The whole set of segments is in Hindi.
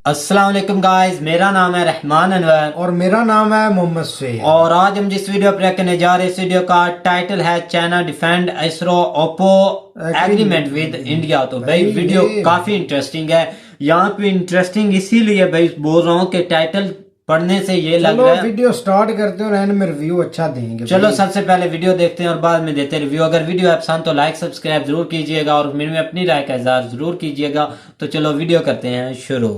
अस्सलाम वालेकुम गाइस, मेरा नाम है रहमान अनवर और मेरा नाम है मोहम्मद सैयद। और आज हम जिस वीडियो पर करने जा रहे हैं, इस वीडियो का टाइटल है China defend ISRO Oppo agreement with India. तो भाई वीडियो काफी इंटरेस्टिंग है। यहाँ पे इंटरेस्टिंग इसीलिए भाई बोल रहा हूँ कि टाइटल पढ़ने से ये लग रहा है। वीडियो स्टार्ट करते हैं और एंड में रिव्यू अच्छा देंगे। चलो सबसे पहले वीडियो देखते हैं और बाद में देते हैं रिव्यू। अगर वीडियो पसंद तो लाइक सब्सक्राइब जरूर कीजिएगा और मेरे में अपनी राय का इजहार जरूर कीजिएगा। तो चलो वीडियो करते हैं शुरू।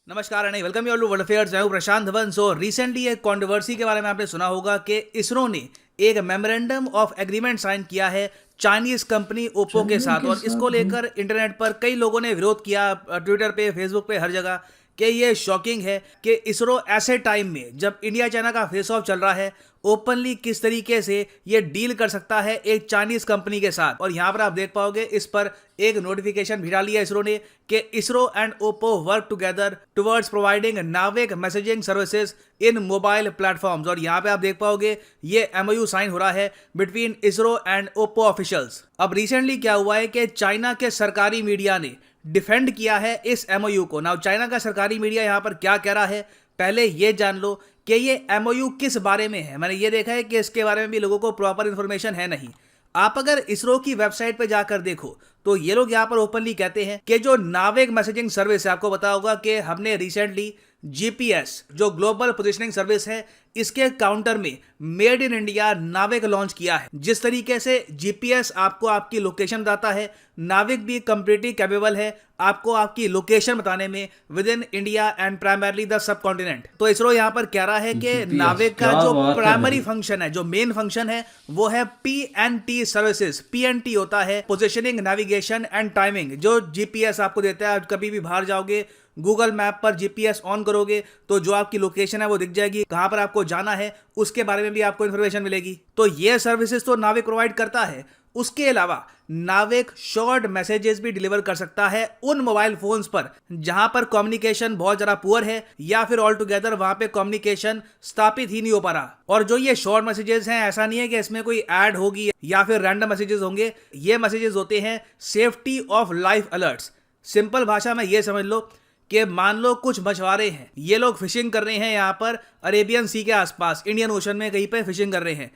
नमस्कार and welcome you all to world affairs. मैं हूं प्रशांत धवन। सो रिसेंटली एक कंट्रोवर्सी के बारे में आपने सुना होगा कि इसरो ने एक मेमोरेंडम ऑफ एग्रीमेंट साइन किया है चाइनीज कंपनी ओप्पो के साथ, और इसको लेकर इंटरनेट पर कई लोगों ने विरोध किया, ट्विटर पे, फेसबुक पे, हर जगह, कि ये शॉकिंग है कि इसरो ऐसे टाइम में जब इंडिया चाइना का फेस ऑफ चल रहा है ओपनली किस तरीके से ये डील कर सकता है एक चाइनीज कंपनी के साथ। और यहाँ पर आप देख पाओगे इस पर एक नोटिफिकेशन भी डाली है इसरो ने कि ISRO and Oppo work together towards providing NavIC messaging services in mobile platforms. और यहाँ पे आप देख पाओगे ये एमओयू साइन हो रहा है between ISRO and Oppo officials. अब रिसेंटली क्या हुआ है कि चाइना के सरकारी मीडिया ने डिफेंड किया है इस एमओयू को। नाउ चाइना का सरकारी मीडिया यहाँ पर क्या कह रहा है, पहले ये जान लो कि ये एमओयू किस बारे में है। मैंने ये देखा है कि इसके बारे में भी लोगों को प्रॉपर इंफॉर्मेशन है नहीं। आप अगर इसरो की वेबसाइट पे जाकर देखो तो ये लोग यहाँ पर ओपनली कहते हैं कि जो नाविक मैसेजिंग सर्विस है, आपको पता होगा कि हमने रिसेंटली जीपीएस जो ग्लोबल पोजिशनिंग सर्विस है इसके काउंटर में मेड इन इंडिया नाविक लॉन्च किया है। जिस तरीके से जीपीएस आपको आपकी लोकेशन बताता है, नाविक भी कंप्लीटली कैपेबल है आपको आपकी लोकेशन बताने में with in India and primarily the sub continent. तो इसरो यहाँ पर कह रहा है कि नाविक का जो प्राइमरी फंक्शन है, जो मेन फंक्शन है, वो है पीएनटी सर्विसेज। पीएनटी होता है पोजिशनिंग, नेविगेशन एंड टाइमिंग। जो जीपीएस आपको देता है, कभी भी बाहर जाओगे गूगल मैप पर जीपीएस ऑन करोगे तो जो आपकी लोकेशन है वो दिख जाएगी, कहां पर आपको जाना है उसके बारे में भी आपको इन्फॉर्मेशन मिलेगी। तो ये सर्विसेज तो नाविक प्रोवाइड करता है। उसके अलावा नाविक शॉर्ट मैसेजेस भी डिलीवर कर सकता है उन मोबाइल फोन्स पर जहां पर कम्युनिकेशन बहुत ज्यादा पुअर है या फिर ऑल टुगेदर वहां पे कम्युनिकेशन स्थापित ही नहीं हो पा रहा। और जो ये शॉर्ट मैसेजेस हैं, ऐसा नहीं है कि इसमें कोई ऐड होगी या फिर रैंडम मैसेजेस होंगे। ये मैसेजेस होते हैं safety of life alerts. Simple भाषा में ये समझ लो कि मान लो कुछ मछुआरे हैं, ये लोग फिशिंग कर रहे हैं यहाँ पर अरेबियन सी के आसपास, इंडियन ओशन में कहीं पे फिशिंग कर रहे हैं।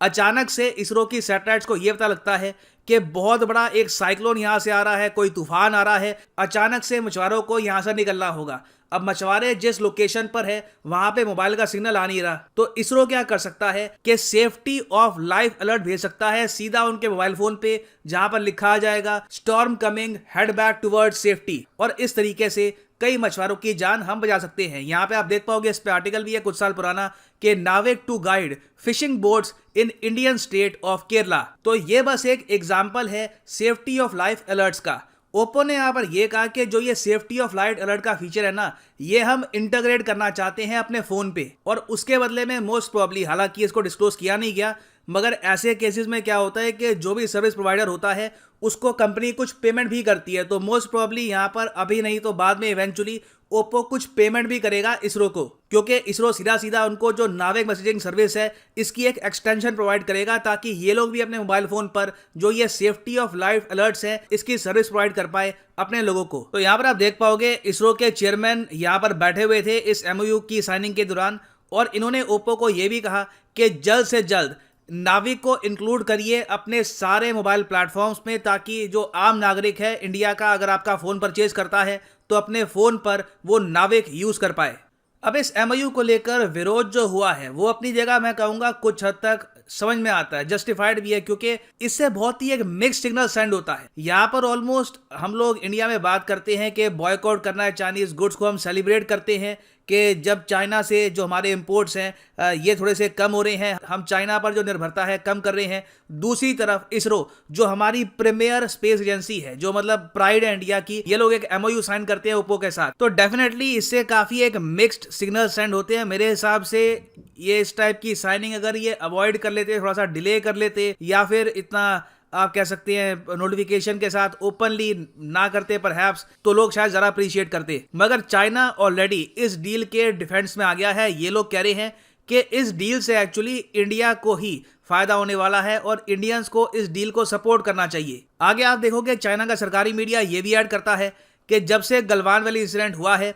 अचानक से इसरो की सैटेलाइट्स को यह पता लगता है कि बहुत बड़ा एक साइक्लोन यहां से आ रहा है, कोई तूफान आ रहा है, अचानक से मछुआरों को यहां से निकलना होगा। अब मछुआरे जिस लोकेशन पर है वहां पे मोबाइल का सिग्नल आ नहीं रहा, तो इसरो क्या कर सकता है कि सेफ्टी ऑफ लाइफ अलर्ट भेज सकता है सीधा उनके मोबाइल फोन पे, जहां पर लिखा आ जाएगा storm coming, head back towards safety. और इस तरीके से कई मछुआरों की जान हम बचा सकते हैं। यहाँ पे आप देख पाओगे, इस पे आर्टिकल भी है कुछ साल पुराना, कि NavIC to guide fishing boats in Indian state of Kerala. तो ये बस एक एग्जांपल है सेफ्टी ऑफ लाइफ अलर्ट्स का। ओप्पो ने यहाँ पर यह कहा कि जो ये सेफ्टी ऑफ लाइफ अलर्ट का फीचर है ना, ये हम इंटीग्रेट करना चाहते हैं अपने फोन पे, और उसके बदले में मोस्ट प्रोबेबली, हालांकि इसको डिस्क्लोज किया नहीं गया, मगर ऐसे केसेस में क्या होता है कि जो भी सर्विस प्रोवाइडर होता है उसको कंपनी कुछ पेमेंट भी करती है। तो मोस्ट प्रोबेबली यहाँ पर अभी नहीं तो बाद में इवेंचुअली ओप्पो कुछ पेमेंट भी करेगा इसरो को, क्योंकि इसरो सीधा सीधा उनको जो नाविक मैसेजिंग सर्विस है इसकी एक एक्सटेंशन प्रोवाइड करेगा ताकि ये लोग भी अपने मोबाइल फोन पर जो ये सेफ्टी ऑफ लाइफ अलर्ट्स है इसकी सर्विस प्रोवाइड कर पाए अपने लोगों को। तो यहाँ पर आप देख पाओगे इसरो के चेयरमैन यहाँ पर बैठे हुए थे इस एमओयू की साइनिंग के दौरान, और इन्होंने ओप्पो को यह भी कहा कि जल्द से जल्द नाविक को इंक्लूड करिए अपने सारे मोबाइल प्लेटफॉर्म्स में, ताकि जो आम नागरिक है इंडिया का, अगर आपका फोन परचेज करता है तो अपने फोन पर वो नाविक यूज कर पाए। अब इस एमओयू को लेकर विरोध जो हुआ है वो अपनी जगह मैं कहूंगा कुछ हद तक समझ में आता है, जस्टिफाइड भी है, क्योंकि इससे बहुत ही एक मिक्स सिग्नल सेंड होता है। यहाँ पर ऑलमोस्ट हम लोग इंडिया में बात करते हैं कि बॉयकॉट करना है चाइनीज गुड्स को, हम सेलिब्रेट करते हैं कि जब चाइना से जो हमारे इंपोर्ट्स हैं ये थोड़े से कम हो रहे हैं, हम चाइना पर जो निर्भरता है कम कर रहे हैं। दूसरी तरफ इसरो जो हमारी प्रीमियर स्पेस एजेंसी है, जो मतलब प्राइड है इंडिया की, ये लोग एक एमओयू साइन करते हैं ओप्पो के साथ, तो डेफिनेटली इससे काफी एक मिक्स्ड सिग्नल सेंड होते हैं। मेरे हिसाब से ये इस टाइप की साइनिंग अगर ये अवॉइड कर लेते, थोड़ा सा डिले कर लेते, या फिर इतना आप कह सकते हैं नोटिफिकेशन के साथ ओपनली ना करते परहैप्स, तो लोग शायद ज़रा अप्रिशिएट करते। मगर चाइना ऑलरेडी इस डील के डिफेंस में आ गया है। ये लोग कह रहे हैं कि इस डील से एक्चुअली इंडिया को ही फायदा होने वाला है और इंडियंस को इस डील को सपोर्ट करना चाहिए। आगे आप देखोगे चाइना का सरकारी मीडिया ये भी ऐड करता है कि जब से गलवान वैली इंसिडेंट हुआ है,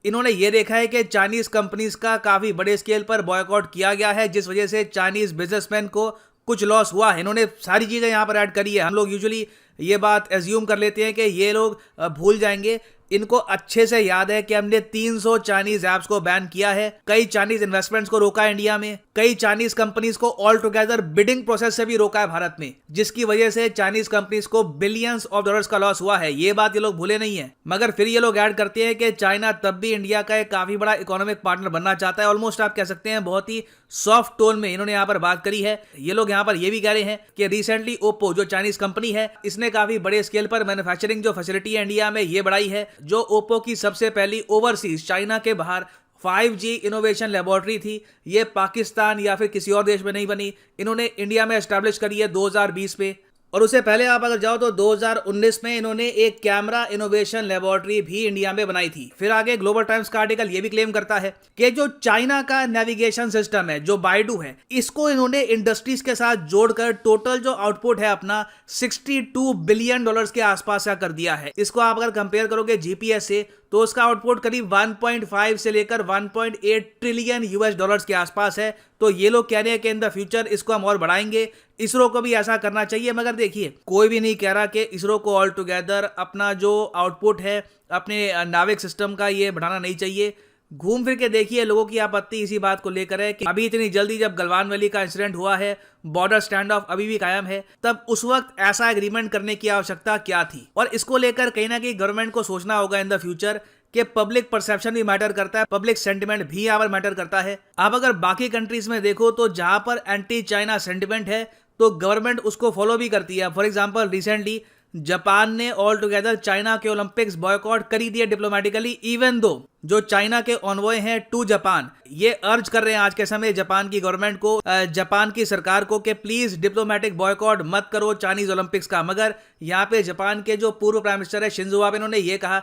इन्होंने ये देखा है कि चाइनीज कंपनीज का काफी बड़े स्केल पर बॉयकॉट किया गया है, जिस वजह से चाइनीज बिजनेसमैन को कुछ लॉस हुआ है। इन्होंने सारी चीजें यहाँ पर ऐड करी है। हम लोग यूजुअली ये बात एज्यूम कर लेते हैं कि ये लोग भूल जाएंगे। इनको अच्छे से याद है कि हमने 300 चाइनीज ऐप्स को बैन किया है, कई चाइनीज इन्वेस्टमेंट्स को रोका है इंडिया में, कई चाइनीज कंपनीज को ऑल टुगेदर बिडिंग प्रोसेस से भी रोका है भारत में, जिसकी वजह से चाइनीज कंपनीज को बिलियंस ऑफ डॉलर्स का लॉस हुआ है। ये बात ये लोग भूले नहीं है। मगर फिर ये लोग ऐड करते हैं कि चाइना तब भी इंडिया का एक काफी बड़ा इकोनॉमिक पार्टनर बनना चाहता है। ऑलमोस्ट आप कह सकते हैं बहुत ही सॉफ्ट टोन में इन्होंने यहाँ पर बात करी है। ये लोग यहाँ पर ये भी कह रहे हैं कि रिसेंटली ओप्पो जो चाइनीज कंपनी है, इसने काफी बड़े स्केल पर मैन्युफैक्चरिंग जो फैसिलिटी है इंडिया में ये बढ़ाई है। जो ओप्पो की सबसे पहली ओवरसीज चाइना के बाहर 5G इनोवेशन लेबोरेटरी थी, ये पाकिस्तान या फिर किसी और देश में नहीं बनी, इन्होंने इंडिया में एस्टैब्लिश करी है 2020 में। और उससे पहले आप अगर जाओ तो 2019 में इन्होंने एक कैमरा इनोवेशन लेबोरेटरी भी इंडिया में बनाई थी। फिर आगे ग्लोबल टाइम्स का आर्टिकल ये भी क्लेम करता है कि जो चाइना का नेविगेशन सिस्टम है, जो बाइडू है, इसको इन्होंने इंडस्ट्रीज के साथ जोड़कर टोटल जो आउटपुट है अपना $62 बिलियन के आसपास का कर दिया है। इसको आप अगर कंपेयर करोगे जीपीएस से तो उसका आउटपुट करीब 1.5 से लेकर 1.8 ट्रिलियन US डॉलर्स के आसपास है। तो ये लोग कह रहे हैं कि इन द फ्यूचर इसको हम और बढ़ाएंगे। इसरो को भी ऐसा करना चाहिए। मगर देखिए, कोई भी नहीं कह रहा कि इसरो को ऑल टुगेदर अपना जो आउटपुट है अपने नाविक सिस्टम का ये बढ़ाना नहीं चाहिए। घूम फिर के देखिए, लोगों की आपत्ति इसी बात को लेकर है कि अभी इतनी जल्दी जब गलवान वैली का इंसिडेंट हुआ है, बॉर्डर स्टैंड ऑफ अभी भी कायम है, तब उस वक्त ऐसा एग्रीमेंट करने की आवश्यकता क्या थी। और इसको लेकर कहीं ना कहीं गवर्नमेंट को सोचना होगा इन द फ्यूचर कि पब्लिक परसेप्शन भी मैटर करता है, पब्लिक सेंटिमेंट भी यहाँ पर मैटर करता है। आप अगर बाकी कंट्रीज में देखो तो जहां पर एंटी चाइना सेंटिमेंट है तो गवर्नमेंट उसको फॉलो भी करती है। फॉर एग्जाम्पल रिसेंटली जापान ने ऑल टुगेदर चाइना के ओलंपिक्स बॉयकॉट करी दिए डिप्लोमेटिकली, इवन दो जो चाइना के ऑनवॉय हैं टू जापान ये अर्ज कर रहे हैं आज के समय जापान की गवर्नमेंट को, जापान की सरकार को कि प्लीज डिप्लोमेटिक बॉयकॉट मत करो चाइनीज ओलंपिक्स का। मगर यहाँ पे जापान के जो पूर्व प्राइम मिनिस्टर है शिंजो आबे इन्होंने ये कहा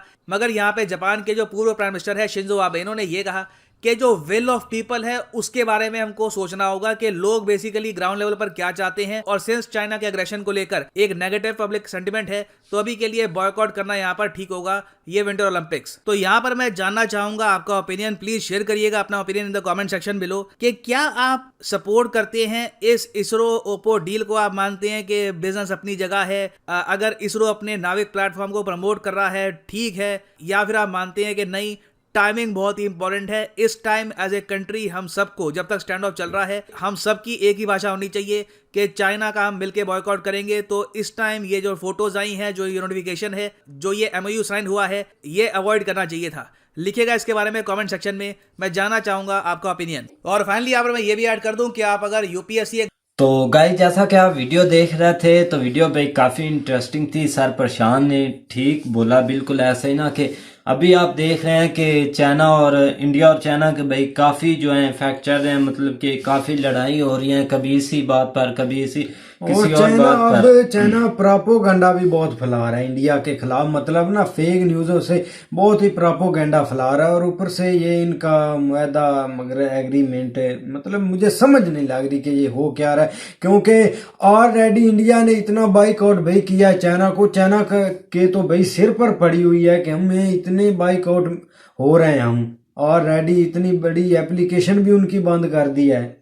इन्होंने ये कहा कि जो विल ऑफ पीपल है उसके बारे में हमको सोचना होगा कि लोग बेसिकली ग्राउंड लेवल पर क्या चाहते हैं। और सिंस चाइना के अग्रेशन को लेकर एक नेगेटिव पब्लिक सेंटिमेंट है तो अभी के लिए बॉयकॉट करना यहाँ पर ठीक होगा ये विंटर ओलंपिक्स। तो यहाँ पर मैं जानना चाहूंगा आपका ओपिनियन, प्लीज शेयर करिएगा अपना opinion in the comment section below कि क्या आप सपोर्ट करते हैं इस इसरो ओप्पो डील को। आप मानते हैं कि बिजनेस अपनी जगह है, अगर इसरो अपने नाविक प्लेटफॉर्म को प्रमोट कर रहा है ठीक है, या फिर आप मानते हैं कि नहीं टाइमिंग बहुत ही इंपॉर्टेंट है। इस टाइम एज ए कंट्री हम सबको, जब तक स्टैंड ऑफ चल रहा है, हम सबकी एक ही भाषा होनी चाहिए कि चाइना का हम मिलके बॉयकॉट करेंगे। तो इस टाइम ये जो फोटोज आई हैं, जो ये नोटिफिकेशन है, जो ये MOU साइन हुआ है, ये अवॉइड करना चाहिए था। लिखिएगा इसके बारे में कमेंट सेक्शन में, मैं जानना चाहूंगा आपका ओपिनियन। और फाइनली यहाँ पर मैं ये भी ऐड कर दूं कि आप अगर UPSC तो गाइस जैसा कि आप वीडियो देख रहे थे तो वीडियो भाई काफ़ी इंटरेस्टिंग थी। सर प्रशांत ने ठीक बोला, बिल्कुल ऐसे ही ना कि अभी आप देख रहे हैं कि चाइना और इंडिया और चाइना के भाई काफ़ी जो है फैक्ट चल रहे हैं, मतलब कि काफ़ी लड़ाई हो रही है, कभी इसी बात पर कभी इसी किसी और बात पर। अब चाइना प्रोपोगंडा भी बहुत फैला रहा है इंडिया के खिलाफ, मतलब ना फेक न्यूज़ों से बहुत ही प्रोपोगंडा फैला रहा है। और ऊपर से ये इनका मुआहदा मगर एग्रीमेंट, मतलब मुझे समझ नहीं लग रही कि ये हो क्या रहा है, क्योंकि ऑलरेडी इंडिया ने इतना बाइकआउट भाई किया है चाइना को। चाइना के तो भाई सिर पर पड़ी हुई है कि हमें इतने बाइकआउट हो रहे हैं, हम ऑलरेडी इतनी बड़ी एप्लीकेशन भी उनकी बंद कर दी है।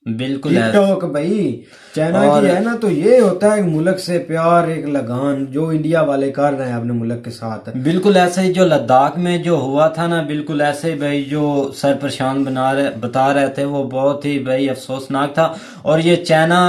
बिल्कुल टिकटॉक भाई चाइना की है ना। तो ये होता है मुल्क से प्यार, एक लगान जो इंडिया वाले कर रहे हैं अपने मुल्क के साथ। बिल्कुल ऐसे ही जो लद्दाख में जो हुआ था ना, बिल्कुल ऐसे ही भाई जो सर प्रशांत बता रहे थे वो बहुत ही भाई अफसोसनाक था। और ये चाइना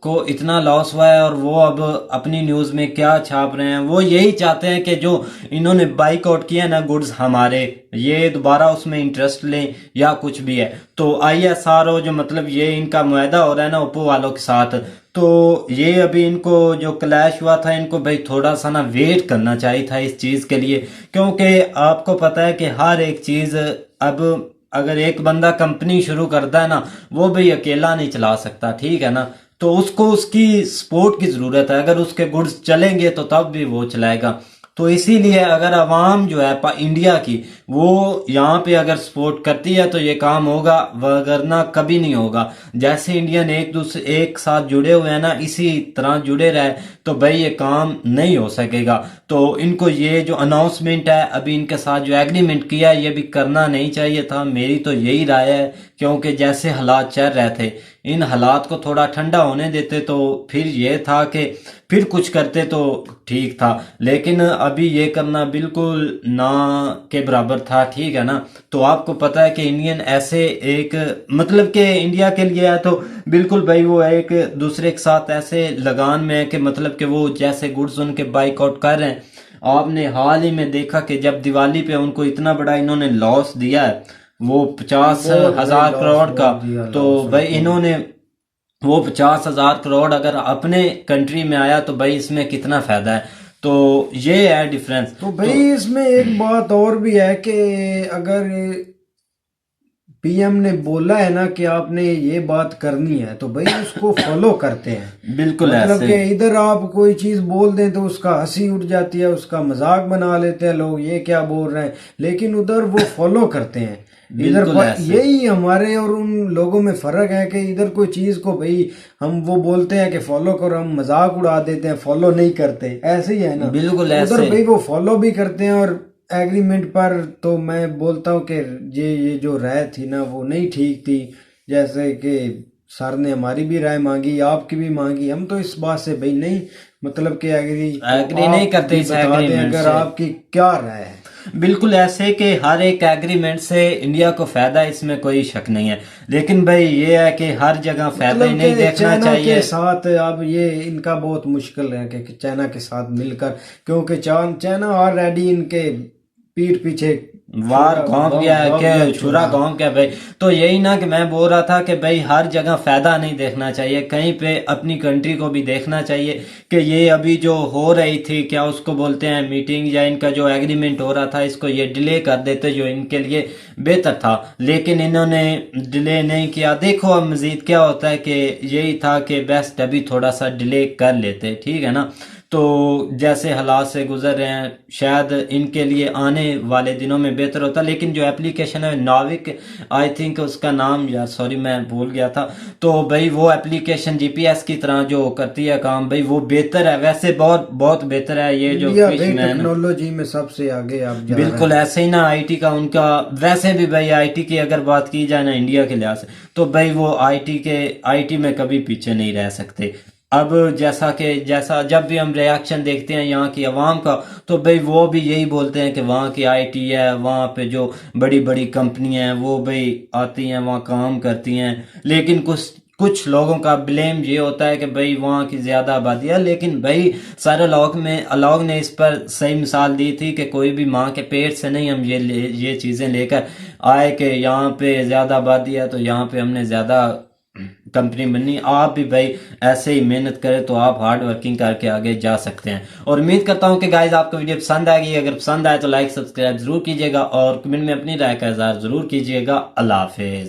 को इतना लॉस हुआ है और वो अब अपनी न्यूज में क्या छाप रहे हैं, वो यही चाहते हैं कि जो इन्होंने बाइकआउट किया ना गुड्स हमारे, ये दोबारा उसमें इंटरेस्ट लें या कुछ भी है। तो ISRO जो मतलब ये इनका मुआहदा हो रहा है ना ओप्पो वालों के साथ, तो ये अभी इनको जो क्लैश हुआ था, इनको भाई थोड़ा सा ना वेट करना चाहिए था इस चीज़ के लिए। क्योंकि आपको पता है कि हर एक चीज़ अब अगर एक बंदा कंपनी शुरू करता है ना, वो भाई अकेला नहीं चला सकता, ठीक है ना। तो उसको उसकी सपोर्ट की ज़रूरत है। अगर उसके गुड्स चलेंगे तो तब भी वो चलाएगा। तो इसीलिए अगर आवाम जो है इंडिया की वो यहाँ पे अगर सपोर्ट करती है तो ये काम होगा, वरना कभी नहीं होगा। जैसे इंडियन एक साथ जुड़े हुए हैं ना, इसी तरह जुड़े रहे तो भाई ये काम नहीं हो सकेगा। तो इनको ये जो अनाउंसमेंट है अभी इनके साथ जो एग्रीमेंट किया ये भी करना नहीं चाहिए था, मेरी तो यही राय है। क्योंकि जैसे हालात चल रहे थे, इन हालात को थोड़ा ठंडा होने देते तो फिर ये था कि फिर कुछ करते तो ठीक था, लेकिन अभी ये करना बिल्कुल ना के बराबर था, ठीक है ना। तो आपको पता है कि इंडियन ऐसे एक मतलब कि इंडिया के लिए है तो बिल्कुल भाई वो एक दूसरे के साथ ऐसे लगान में है कि मतलब कि वो जैसे गुड्स उनके बाइकआउट कर रहे हैं। आपने हाल ही में देखा कि जब दिवाली पे उनको इतना बड़ा इन्होंने लॉस दिया है, वो 50,000 करोड़ का। तो भाई इन्होंने वो 50,000 करोड़ अगर अपने कंट्री में आया तो भाई इसमें कितना फायदा है। तो ये है डिफरेंस। तो भाई इसमें एक बात और भी है कि अगर पीएम ने बोला है ना कि आपने ये बात करनी है तो भाई उसको फॉलो करते हैं। बिल्कुल मतलब ऐसे कि इधर आप कोई चीज बोल दें तो उसका हंसी उठ जाती है, उसका मजाक बना लेते हैं लोग, ये क्या बोल रहे हैं, लेकिन उधर वो फॉलो करते हैं। इधर बिल्कुल ऐसे। यही हमारे और उन लोगों में फर्क है कि इधर कोई चीज को भाई हम वो बोलते हैं कि फॉलो करो, हम मजाक उड़ा देते हैं, फॉलो नहीं करते। ऐसे ही है ना, बिल्कुल उधर ऐसे। भाई वो फॉलो भी करते हैं। और एग्रीमेंट पर तो मैं बोलता हूँ कि ये जो राय थी ना वो नहीं ठीक थी। जैसे कि सर ने हमारी भी राय मांगी, आपकी भी मांगी, हम तो इस बात से भाई नहीं मतलब कि एग्री नहीं करते इस एग्रीमेंट अगर से। आपकी क्या राय है। बिल्कुल ऐसे कि हर एक एग्रीमेंट से इंडिया को फायदा है, इसमें कोई शक नहीं है। लेकिन भाई ये है कि हर जगह फायदा ही मतलब नहीं कि देखना चाइना चाहिए। के साथ अब ये इनका बहुत मुश्किल है कि चाइना के साथ मिलकर, क्योंकि चाइना ऑलरेडी इनके पीठ पीछे वार घोंप गया है कि छुरा घोंप गया भाई। तो यही ना कि मैं बोल रहा था कि भाई हर जगह फायदा नहीं देखना चाहिए, कहीं पे अपनी कंट्री को भी देखना चाहिए कि ये अभी जो हो रही थी क्या उसको बोलते हैं मीटिंग या इनका जो एग्रीमेंट हो रहा था इसको ये डिले कर देते जो इनके लिए बेहतर था। लेकिन इन्होंने डिले नहीं किया। देखो अब मजीद क्या होता है कि यही था कि बेस्ट अभी थोड़ा सा डिले कर लेते, ठीक है ना। तो जैसे हालात से गुजर रहे हैं शायद इनके लिए आने वाले दिनों में बेहतर होता। लेकिन जो एप्लीकेशन है नाविक, आई थिंक उसका नाम, यार सॉरी मैं भूल गया था। तो भाई वो एप्लीकेशन जीपीएस की तरह जो करती है काम, भाई वो बेहतर है, वैसे बहुत बहुत बेहतर है। ये जो फिशमैन टेक्नोलॉजी में सबसे आगे आप जा बिल्कुल ऐसे ही ना आईटी का उनका, वैसे भी भाई आईटी की अगर बात की जाए ना इंडिया के लिहाज से तो भाई वो आईटी में कभी पीछे नहीं रह सकते। अब जैसा जब भी हम रिएक्शन देखते हैं यहाँ की आवाम का तो भाई वो भी यही बोलते हैं कि वहाँ की आईटी है, वहाँ पे जो बड़ी बड़ी कंपनियां हैं वो भाई आती हैं वहाँ काम करती हैं। लेकिन कुछ लोगों का ब्लेम ये होता है कि भाई वहाँ की ज़्यादा आबादी है। लेकिन भाई सारे लोग ने इस पर सही मिसाल दी थी कि कोई भी माँ के पेट से नहीं हम ये चीज़ें लेकर आए कि यहाँ पे ज़्यादा आबादी है तो यहाँ पे हमने ज़्यादा कंपनी बननी। आप भी भाई ऐसे ही मेहनत करें तो आप हार्ड वर्किंग करके आगे जा सकते हैं। और उम्मीद करता हूँ कि गाइज आपको वीडियो पसंद आएगी। अगर पसंद आए तो लाइक सब्सक्राइब जरूर कीजिएगा और कमेंट में अपनी राय का इजहार जरूर कीजिएगा। अल्लाह हाफिज।